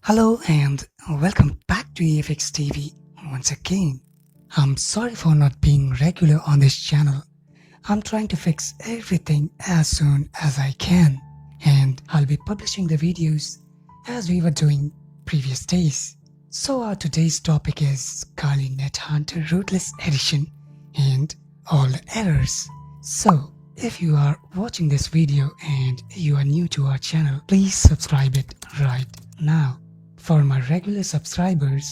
Hello and welcome back to EFX TV once again. I'm sorry for not being regular on this channel. I'm trying to fix everything as soon as I can, and I'll be publishing the videos as we were doing previous days. So our today's topic is Kali Net Hunter Rootless Edition and all the errors. So if you are watching this video and you are new to our channel, please subscribe it right now. For my regular subscribers,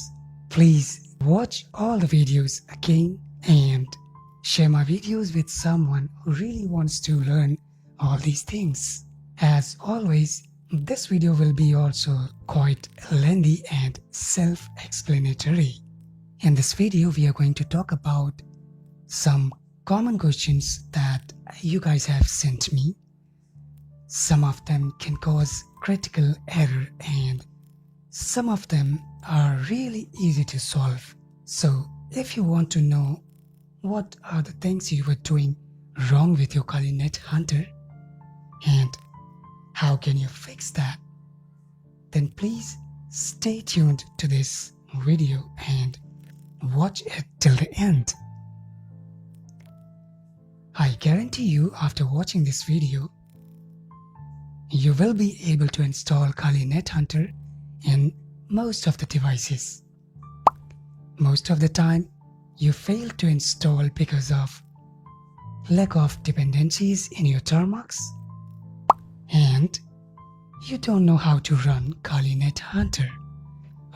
please watch all the videos again and share my videos with someone who really wants to learn all these things. As always, this video will be also quite lengthy and self-explanatory. In this video, we are going to talk about some common questions that you guys have sent me. Some of them can cause critical error and some of them are really easy to solve. So if you want to know what are the things you were doing wrong with your Kali Net Hunter and how can you fix that, then please stay tuned to this video and watch it till the end. I guarantee you, after watching this video, you will be able to install Kali Net Hunter in most of the devices. Most of the time, you fail to install because of lack of dependencies in your termux, and you don't know how to run Kali Net Hunter,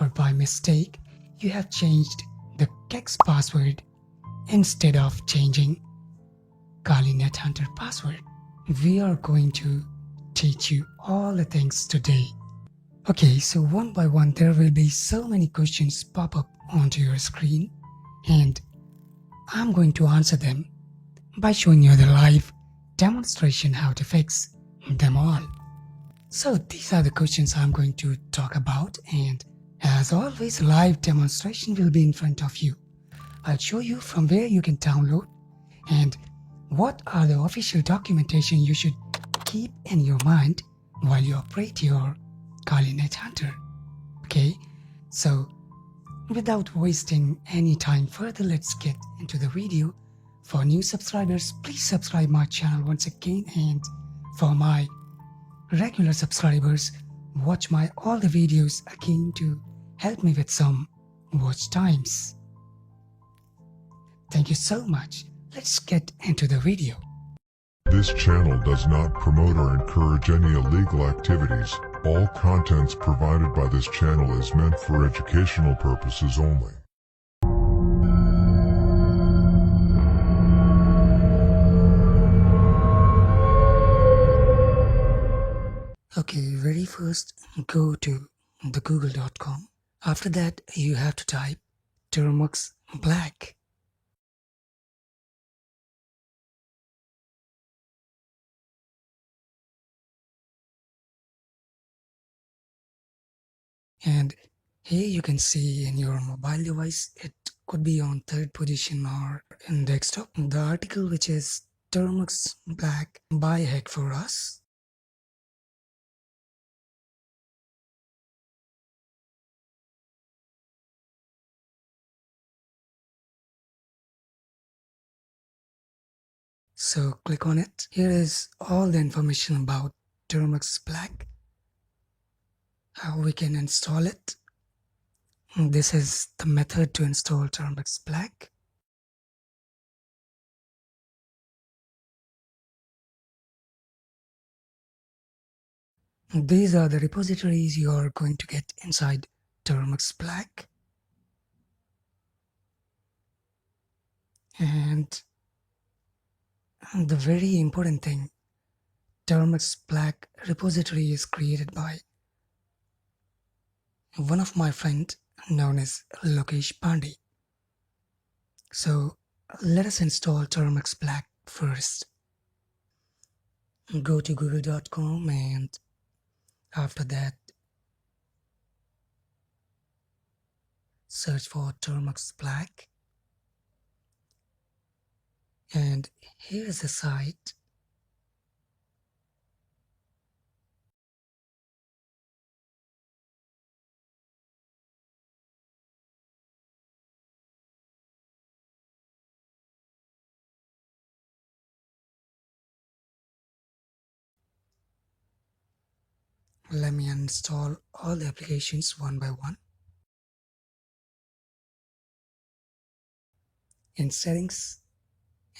or by mistake you have changed the kex password instead of changing Kali Net Hunter password. We are going to teach you all the things today. Okay, so one by one there will be so many questions pop up onto your screen, and I'm going to answer them by showing you the live demonstration how to fix them all. So these are the questions I'm going to talk about, and as always, live demonstration will be in front of you. I'll show you from where you can download and what are the official documentation you should keep in your mind while you operate your Kali Net Hunter. Okay, so without wasting any time further, let's get into the video. For new subscribers, please subscribe my channel once again, and for my regular subscribers, watch my all the videos again to help me with some watch times. Thank you so much. Let's get into the video. This channel does not promote or encourage any illegal activities. All contents provided by this channel is meant for educational purposes only. Okay, very first go to the google.com. After that, you have to type termux black. And here you can see in your mobile device, it could be on third position or in desktop, the article which is termux black by Hack for Us. So click on it. Here is all the information about termux black, how we can install it. This is the method to install termux black. These are the repositories you are going to get inside termux black. And the very important thing, termux black repository is created by one of my friends known as Lokesh Pandey. So let us install termux black first. Go to google.com and after that search for termux black, and here is the site. Let me uninstall all the applications one by one. In settings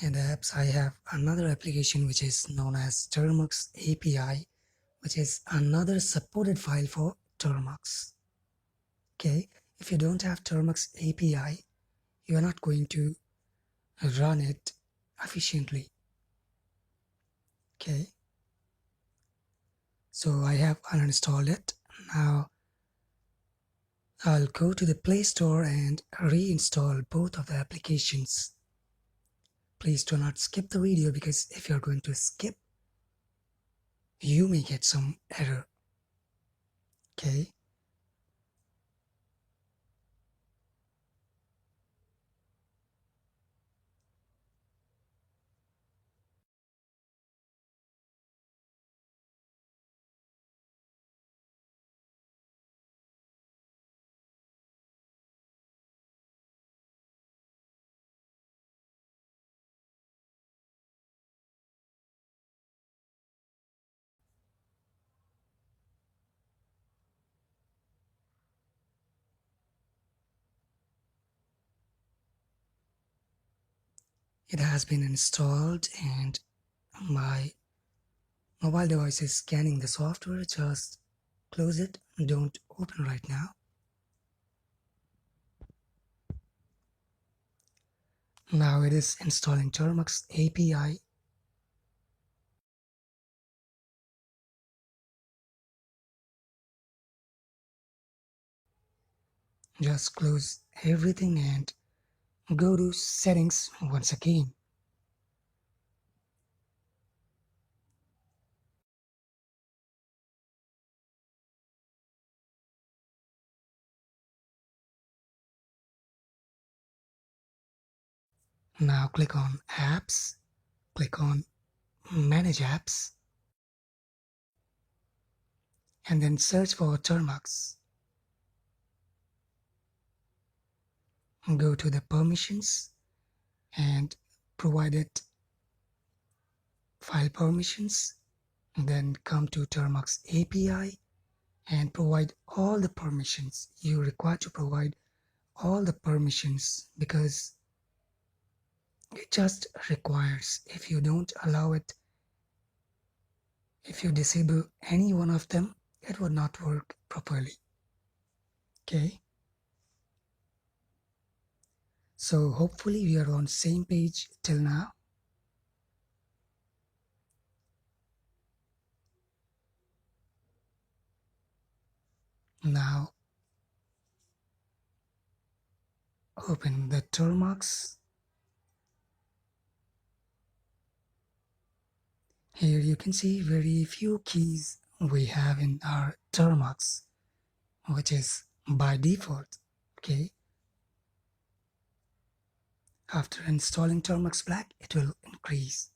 and apps, I have another application which is known as termux API, which is another supported file for termux. Okay, if you don't have termux API, you are not going to run it efficiently. Okay, so I have uninstalled it. Now I'll go to the Play Store and reinstall both of the applications. Please do not skip the video, because if you're going to skip, you may get some error. Okay, it has been installed and my mobile device is scanning the software. Just close it, don't open right now. Now it is installing termux API. Just close everything and go to settings once again. Now click on apps, click on manage apps, and then search for termux. Go to the permissions and provide it file permissions, then come to termux API and provide all the permissions. You require to provide all the permissions because it just requires. If you don't allow it, if you disable any one of them, it would not work properly. Okay, so hopefully we are on same page till now. Now open the termux. Here you can see very few keys we have in our termux, which is by default. Okay, after installing termux black, it will increase.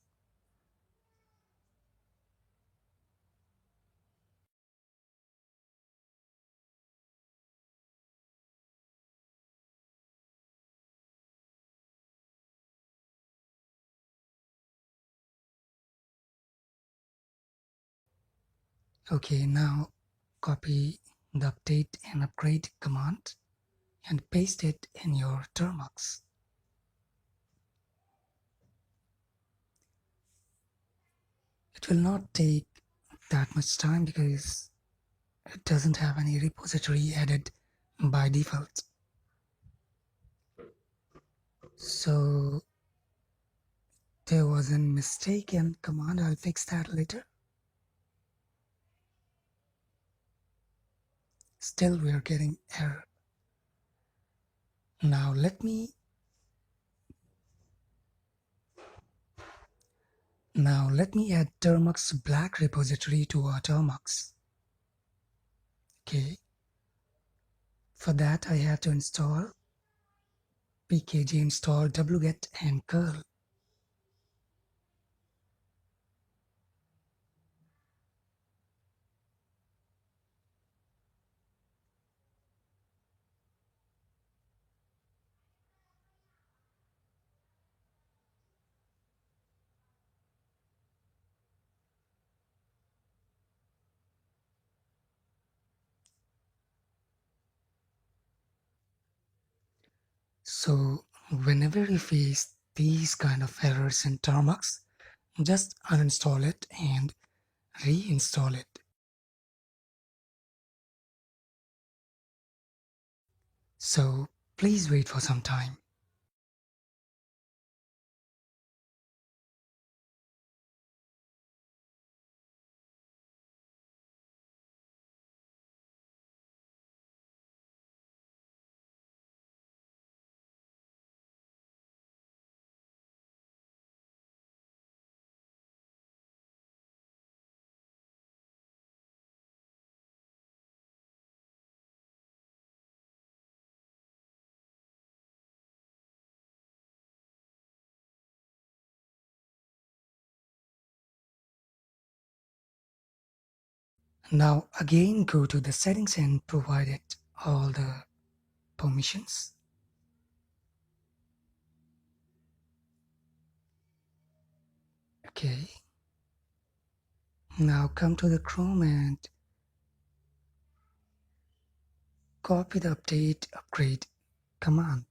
Okay, now copy the update and upgrade command and paste it in your termux. It will not take that much time because it doesn't have any repository added by default. So there was a mistake in command. I'll fix that later. Still we are getting error. Now let me add termux black repository to our termux. Okay, for that I have to install pkg install wget and curl. So whenever you face these kind of errors in termux, just uninstall it and reinstall it. So please wait for some time. Now again go to the settings and provide it all the permissions. Okay. Now come to the Chrome and copy the update upgrade command.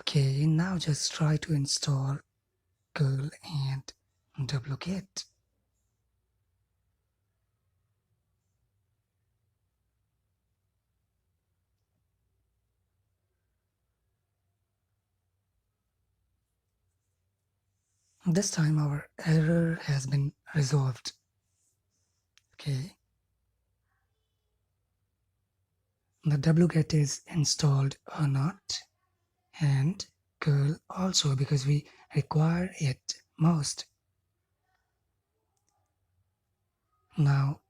Okay, now just try to install curl and duplicate. This time our error has been resolved. Okay, the wget is installed or not, and curl also because we require it most. Now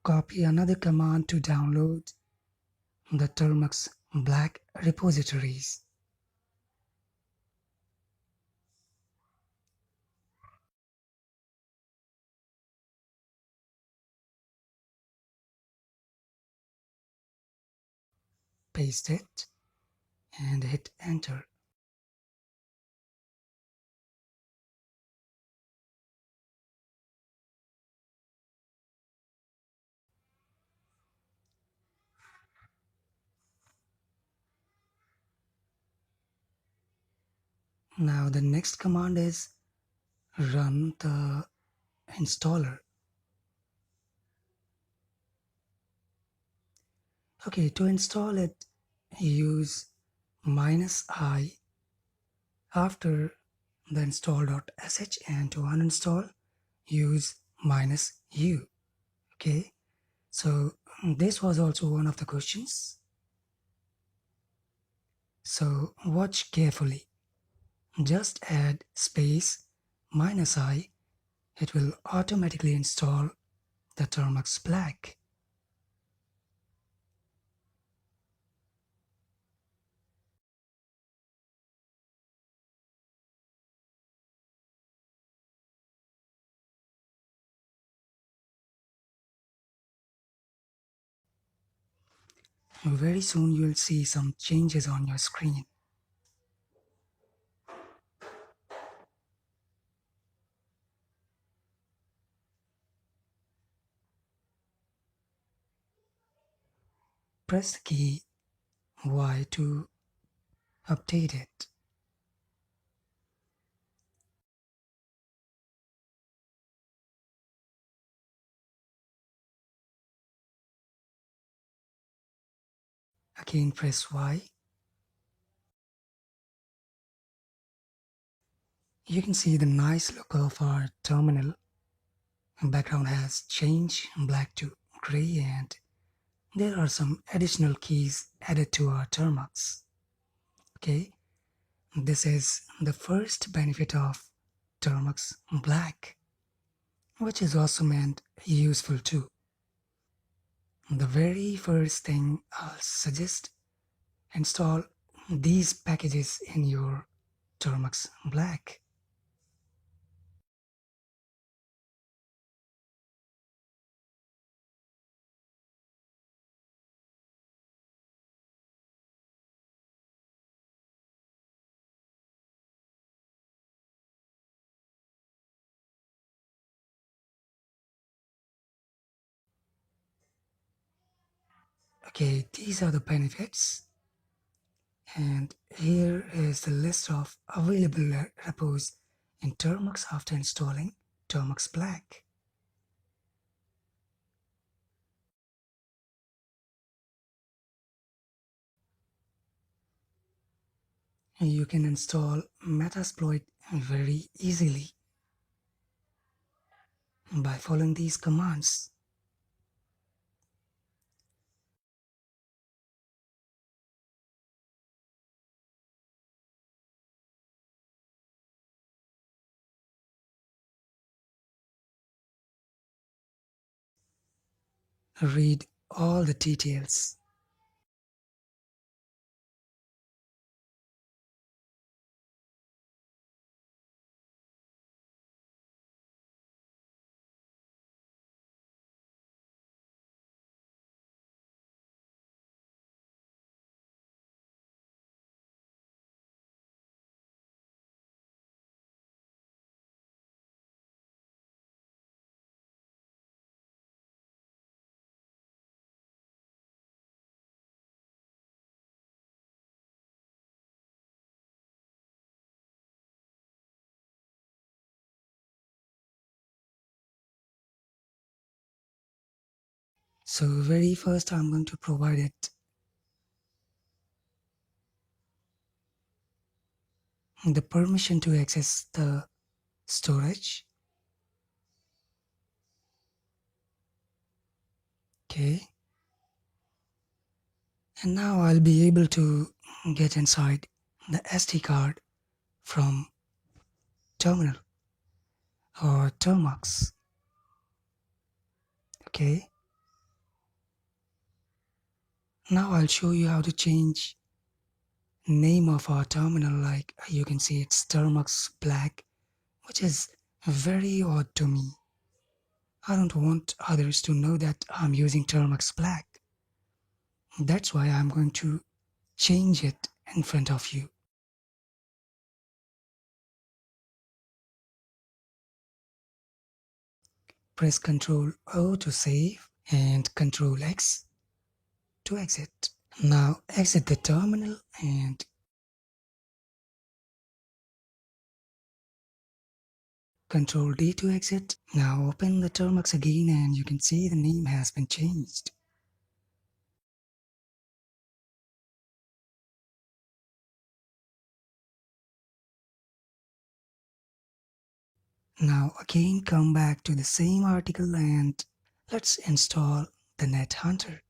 copy another command to download the termux black repositories. Paste it and hit enter. Now the next command is run the installer. Okay, to install it, use -i after the install.sh, and to uninstall, use -u. Okay, so this was also one of the questions. So watch carefully. Just add space -i, it will automatically install the termux black. Very soon you'll see some changes on your screen. Press the key Y to update it. Again press Y. You can see the nice look of our terminal. The background has changed black to gray, and there are some additional keys added to our termux. Okay, this is the first benefit of termux black, which is awesome and useful too. The very first thing I'll suggest, install these packages in your termux black. Okay, these are the benefits, and here is the list of available repos in termux after installing termux black. You can install Metasploit very easily by following these commands. Read all the details. So very first I'm going to provide it the permission to access the storage. Okay, and now I'll be able to get inside the SD card from terminal or termux. Okay, now I'll show you how to change name of our terminal. Like you can see it's termux black, which is very odd to me. I don't want others to know that I'm using termux black. That's why I'm going to change it in front of you. Press Ctrl O to save and Ctrl X to exit. Now exit the terminal and Ctrl D to exit. Now open the termux again and you can see the name has been changed. Now again come back to the same article and let's install the Net Hunter.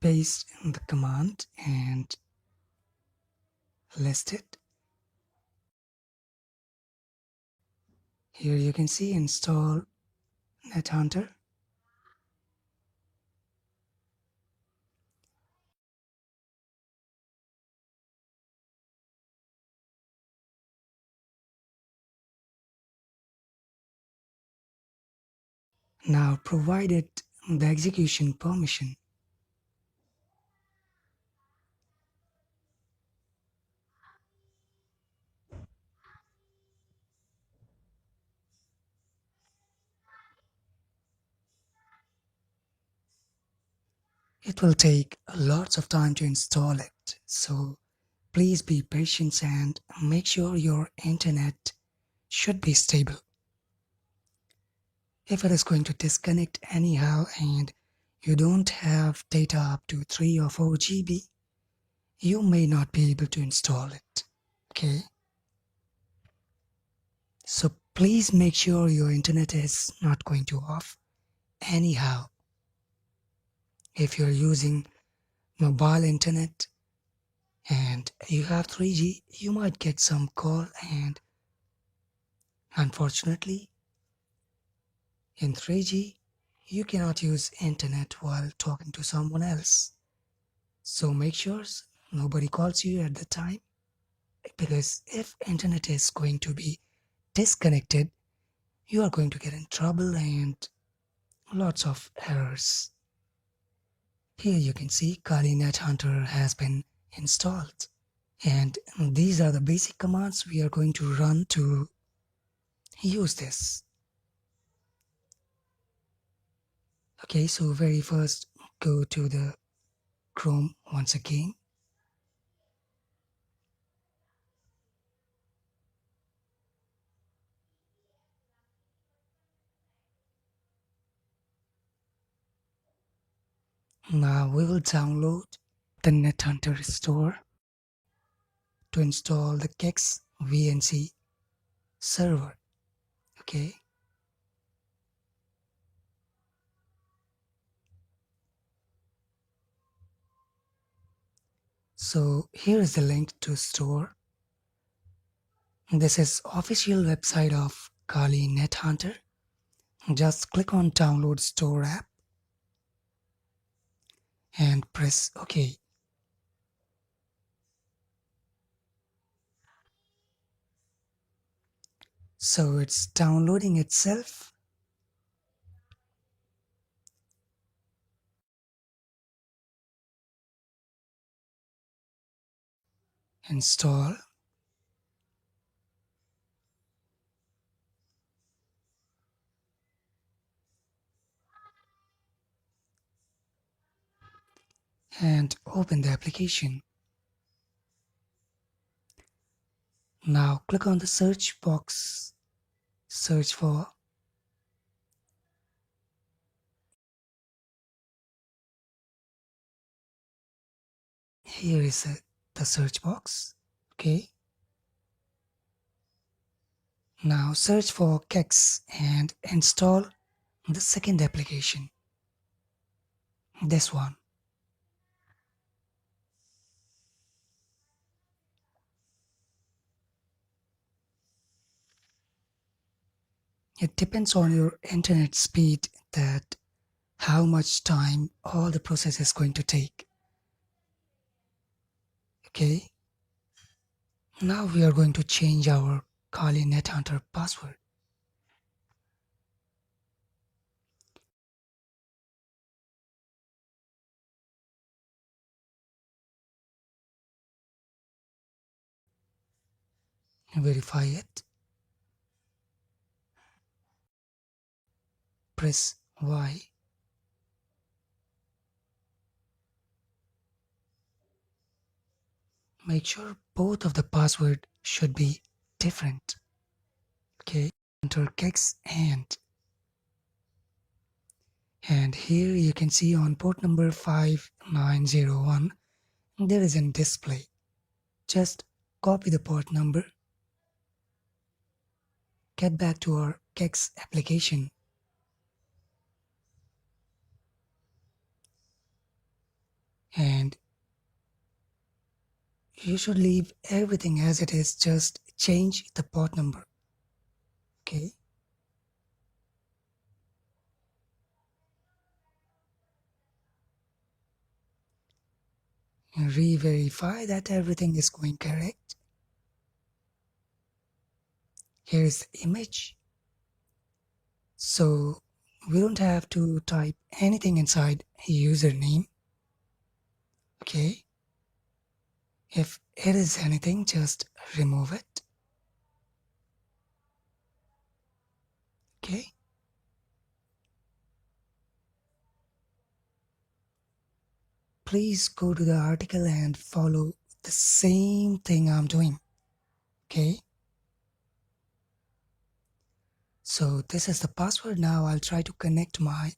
Paste the command and list it. Here you can see install Net Hunter. Now provide it the execution permission. It will take lots of time to install it, so please be patient and make sure your internet should be stable. If it is going to disconnect anyhow and you don't have data up to 3 or 4 GB, you may not be able to install it. Okay? So Please make sure your internet is not going to off anyhow. If you're using mobile internet and you have 3G, you might get some call, and unfortunately in 3G you cannot use internet while talking to someone else. So make sure nobody calls you at the time, because if internet is going to be disconnected, you are going to get in trouble and lots of errors. Here you can see Kali Net Hunter has been installed, and these are the basic commands we are going to run to use this. Okay, so very first go to the Chrome once again. Now we will download the NetHunter store to install the Kex VNC server. Okay, so here is the link to store. This is official website of Kali Net Hunter. Just click on download store app and press OK. So it's downloading itself. Install. And open the application. Now click on the search box. Search for here is the search box. Okay. Now search for Kex and install the second application. This one. It depends on your internet speed that how much time all the process is going to take. Okay. Now we are going to change our Kali Net Hunter password. Verify it. Press Y. Make sure both of the password should be different. Okay, enter Kex and here you can see on port number 5901 there is a display. Just copy the port number, get back to our Kex application, and you should leave everything as it is, just change the port number. Okay. And re-verify that everything is going correct. Here is the image. So we don't have to type anything inside username. Okay. If it is anything, just remove it. Okay. Please go to the article and follow the same thing I'm doing. Okay. So this is the password. Now I'll try to connect my